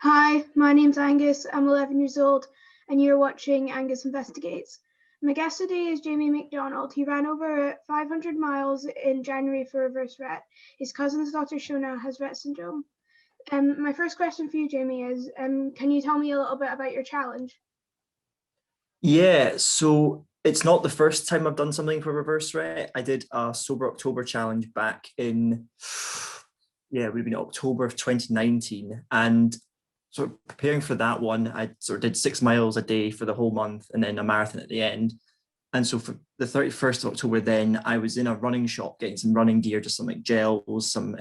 Hi, my name's Angus. I'm 11 years old, and you're watching Angus Investigates. My guest today is Jamie McDonald. He ran over 500 miles in January for Reverse Rett. His cousin's daughter, Shona, has Rett Syndrome. My first question for you, Jamie, is can you tell me a little bit about your challenge? Yeah, so it's not the first time I've done something for Reverse Rett. I did a Sober October challenge back in, yeah, we've been October of 2019. And sort of preparing for that one, I sort of did 6 miles a day for the whole month and then a marathon at the end. And so for the 31st of October, then I was in a running shop getting some running gear, just some like gels, some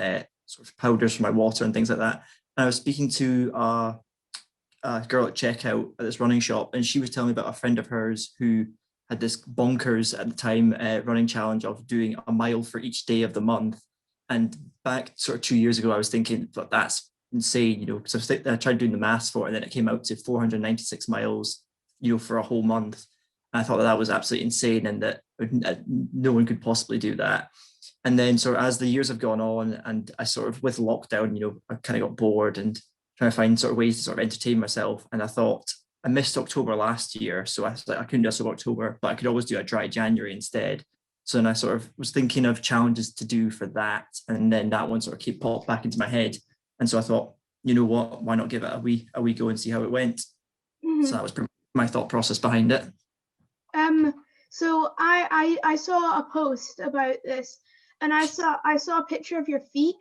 sort of powders for my water and things like that. And I was speaking to a girl at checkout at this running shop, and she was telling me about a friend of hers who had this bonkers at the time running challenge of doing a mile for each day of the month. And back sort of 2 years ago, I was thinking, but that's insane, because I tried doing the maths for it, and then it came out to 496 miles, for a whole month. And I thought that was absolutely insane, and that no one could possibly do that. And then, sort of as the years have gone on, and I sort of with lockdown, I kind of got bored and trying to find sort of ways to sort of entertain myself. And I thought I missed October last year, so I was like, I couldn't do a Sober October, but I could always do a dry January instead. So then I sort of was thinking of challenges to do for that, and then that one sort of popped back into my head. And so I thought, you know what, why not give it a wee go and see how it went? So that was my thought process behind it. So I saw a post about this, and I saw a picture of your feet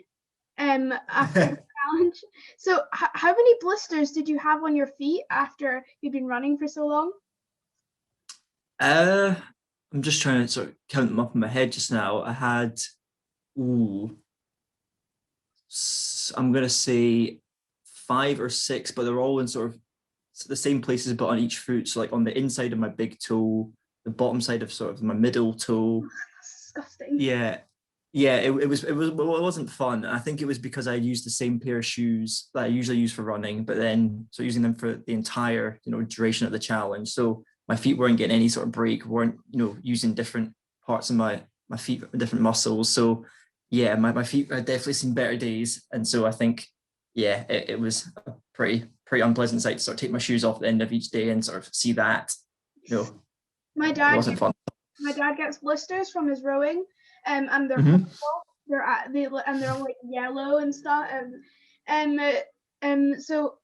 after the challenge. So how many blisters did you have on your feet after you've been running for so long? I'm just trying to sort of count them up in my head just now. I had, I'm gonna say 5 or 6, but they're all in sort of the same places, but on each foot. So like on the inside of my big toe, the bottom side of sort of my middle toe. That's disgusting. Yeah, it wasn't fun. I think it was because I used the same pair of shoes that I usually use for running, but then so using them for the entire duration of the challenge. So my feet weren't getting any sort of break, weren't using different parts of my feet, different muscles. So yeah, my feet had definitely seen better days, and so I think it was a pretty unpleasant sight to sort of take my shoes off at the end of each day and sort of see that. My It dad wasn't fun. My dad gets blisters from his rowing, and they're Mhm. horrible. They're like yellow and stuff. So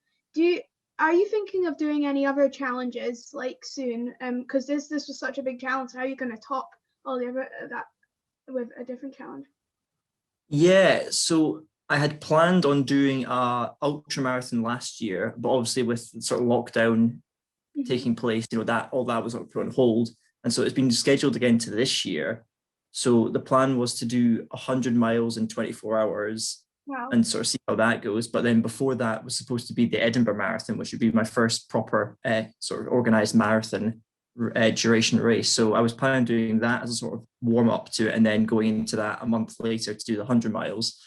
are you thinking of doing any other challenges like soon? Because this was such a big challenge. How are you going to top all the other that with a different challenge? Yeah, so I had planned on doing a ultra marathon last year, but obviously with sort of lockdown taking place, that all that was put on hold, and so it's been scheduled again to this year. So the plan was to do 100 miles in 24 hours Wow. and sort of see how that goes. But then before that was supposed to be the Edinburgh Marathon, which would be my first proper sort of organized marathon duration race. So I was planning on doing that as a sort of warm up to it, and then going into that a month later to do the 100 miles.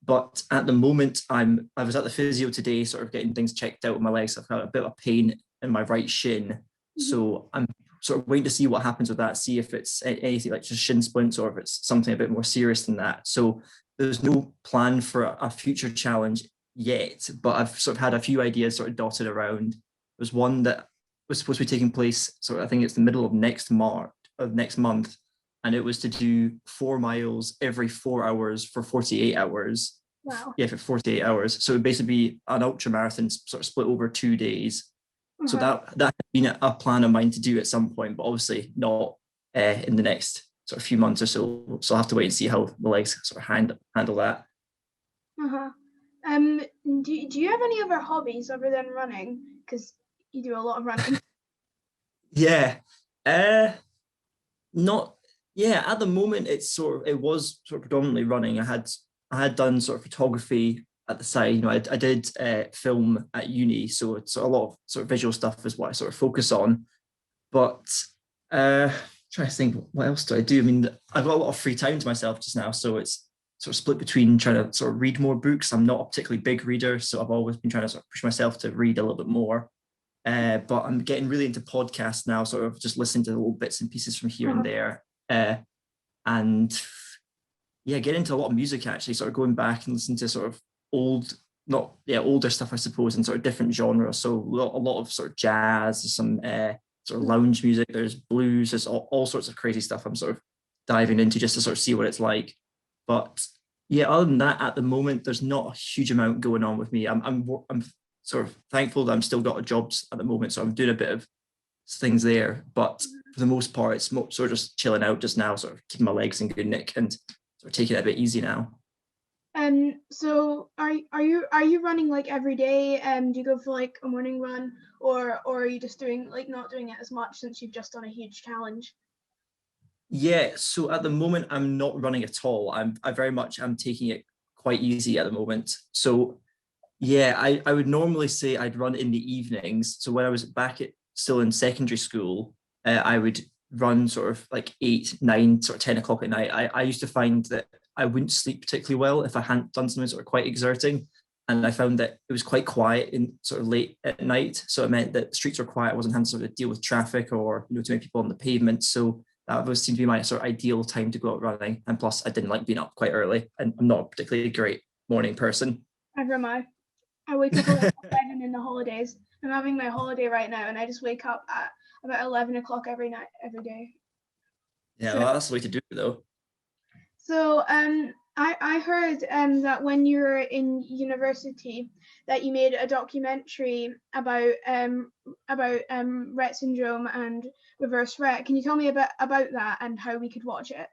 But at the moment, I was at the physio today, sort of getting things checked out with my legs. I've got a bit of pain in my right shin, so I'm sort of waiting to see what happens with that. See if it's anything like just shin splints, or if it's something a bit more serious than that. So there's no plan for a future challenge yet, but I've sort of had a few ideas sort of dotted around. There's one that was supposed to be taking place, so I think it's the middle of next month, and it was to do 4 miles every 4 hours for 48 hours. Wow. Yeah, for 48 hours. So it would basically be an ultra marathon sort of split over 2 days. So that had been a plan of mine to do at some point, but obviously not in the next sort of few months or so. So I'll have to wait and see how the legs sort of handle that. Do you have any other hobbies other than running? Because you do a lot of running. Yeah. Not yeah, at the moment it was sort of predominantly running. I had done sort of photography at the side. I did film at uni, so it's a lot of sort of visual stuff is what I sort of focus on. But trying to think, what else do I do? I mean, I've got a lot of free time to myself just now, so it's sort of split between trying to sort of read more books. I'm not a particularly big reader, so I've always been trying to sort of push myself to read a little bit more. But I'm getting really into podcasts now, sort of just listening to little bits and pieces from here and there. And yeah, get into a lot of music actually, sort of going back and listening to sort of old older stuff, I suppose, in sort of different genres. So a lot of sort of jazz, some sort of lounge music. There's blues. There's all sorts of crazy stuff I'm sort of diving into just to sort of see what it's like. But yeah, other than that, at the moment, there's not a huge amount going on with me. I'm sort of thankful that I'm still got jobs at the moment, so I'm doing a bit of things there. But for the most part, it's sort of just chilling out just now, sort of keeping my legs in good nick and sort of taking it a bit easy now. So are you running like every day? Do you go for like a morning run, or are you just doing like not doing it as much since you've just done a huge challenge? Yeah, so at the moment I'm not running at all. I very much am taking it quite easy at the moment. So yeah, I would normally say I'd run in the evenings. So when I was still in secondary school, I would run sort of like 8, 9, sort of 10 o'clock at night. I used to find that I wouldn't sleep particularly well if I hadn't done something sort of quite exerting. And I found that it was quite quiet in sort of late at night. So it meant that the streets were quiet. I wasn't having to sort of deal with traffic or, too many people on the pavement. So that was seemed to be my sort of ideal time to go out running. And plus I didn't like being up quite early, and I'm not a particularly great morning person. Never mind. I wake up at 11 in the holidays. I'm having my holiday right now, and I just wake up at about 11 o'clock every night, every day. Yeah, well, that's the way to do it, though. So I heard that when you were in university that you made a documentary about Rett Syndrome and Reverse Rett. Can you tell me about that and how we could watch it?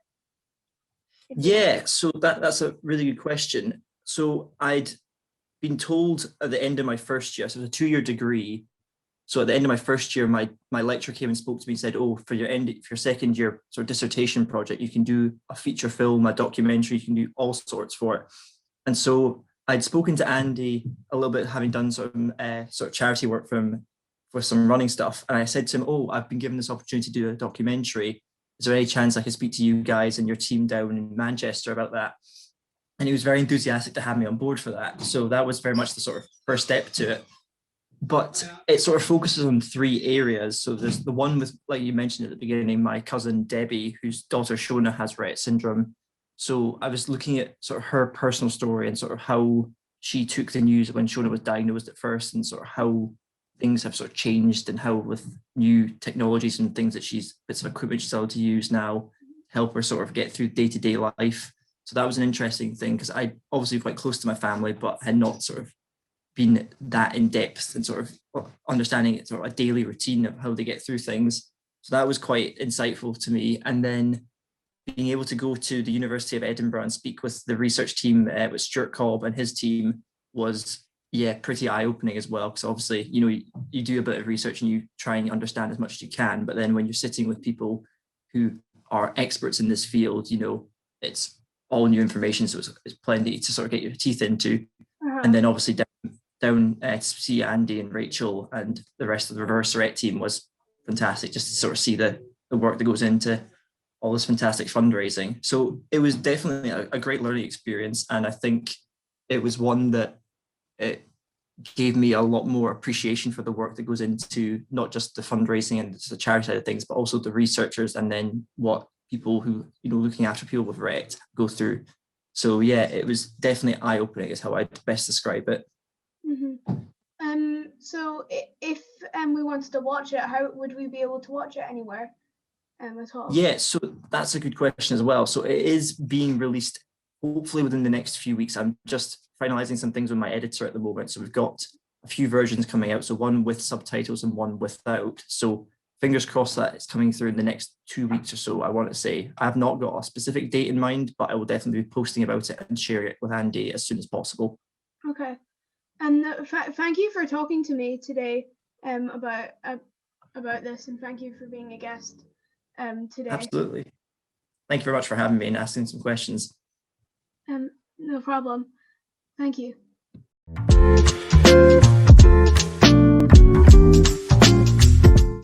Yeah, so that's a really good question. So I'd been told at the end of my first year, so it was a 2-year degree. So at the end of my first year, my lecturer came and spoke to me and said, "Oh, for your second year sort of dissertation project, you can do a feature film, a documentary, you can do all sorts for it." And so I'd spoken to Andy a little bit, having done sort of charity work for some running stuff, and I said to him, "Oh, I've been given this opportunity to do a documentary. Is there any chance I could speak to you guys and your team down in Manchester about that?" And he was very enthusiastic to have me on board for that. So that was very much the sort of first step to it. But it sort of focuses on 3 areas. So there's the one with, like you mentioned at the beginning, my cousin Debbie, whose daughter Shona has Rett syndrome. So I was looking at sort of her personal story and sort of how she took the news when Shona was diagnosed at first, and sort of how things have sort of changed, and how with new technologies and things that bits of equipment she's able to use now help her sort of get through day-to-day life. So that was an interesting thing, because I obviously quite close to my family, but had not sort of been that in depth and sort of understanding it, sort of a daily routine of how they get through things. So that was quite insightful to me. And then being able to go to the University of Edinburgh and speak with the research team with Stuart Cobb and his team was, yeah, pretty eye-opening as well. Because obviously, you do a bit of research and you try and understand as much as you can. But then when you're sitting with people who are experts in this field, it's all new information. So it's plenty to sort of get your teeth into. And then obviously down to see Andy and Rachel and the rest of the Reverse Rett team was fantastic, just to sort of see the work that goes into all this fantastic fundraising. So it was definitely a great learning experience. And I think it was one that it gave me a lot more appreciation for the work that goes into not just the fundraising and the charity side of things, but also the researchers, and then what people who, looking after people with Rett go through. So yeah, it was definitely eye-opening is how I'd best describe it. So if we wanted to watch it, how would we be able to watch it anywhere at all? Yeah, so that's a good question as well. So it is being released hopefully within the next few weeks. I'm just finalizing some things with my editor at the moment. So we've got a few versions coming out. So one with subtitles and one without. So fingers crossed that it's coming through in the next 2 weeks or so, I want to say. I have not got a specific date in mind, but I will definitely be posting about it and sharing it with Andy as soon as possible. Okay. And thank you for talking to me today about this, and thank you for being a guest today. Absolutely. Thank you very much for having me and asking some questions. No problem. Thank you.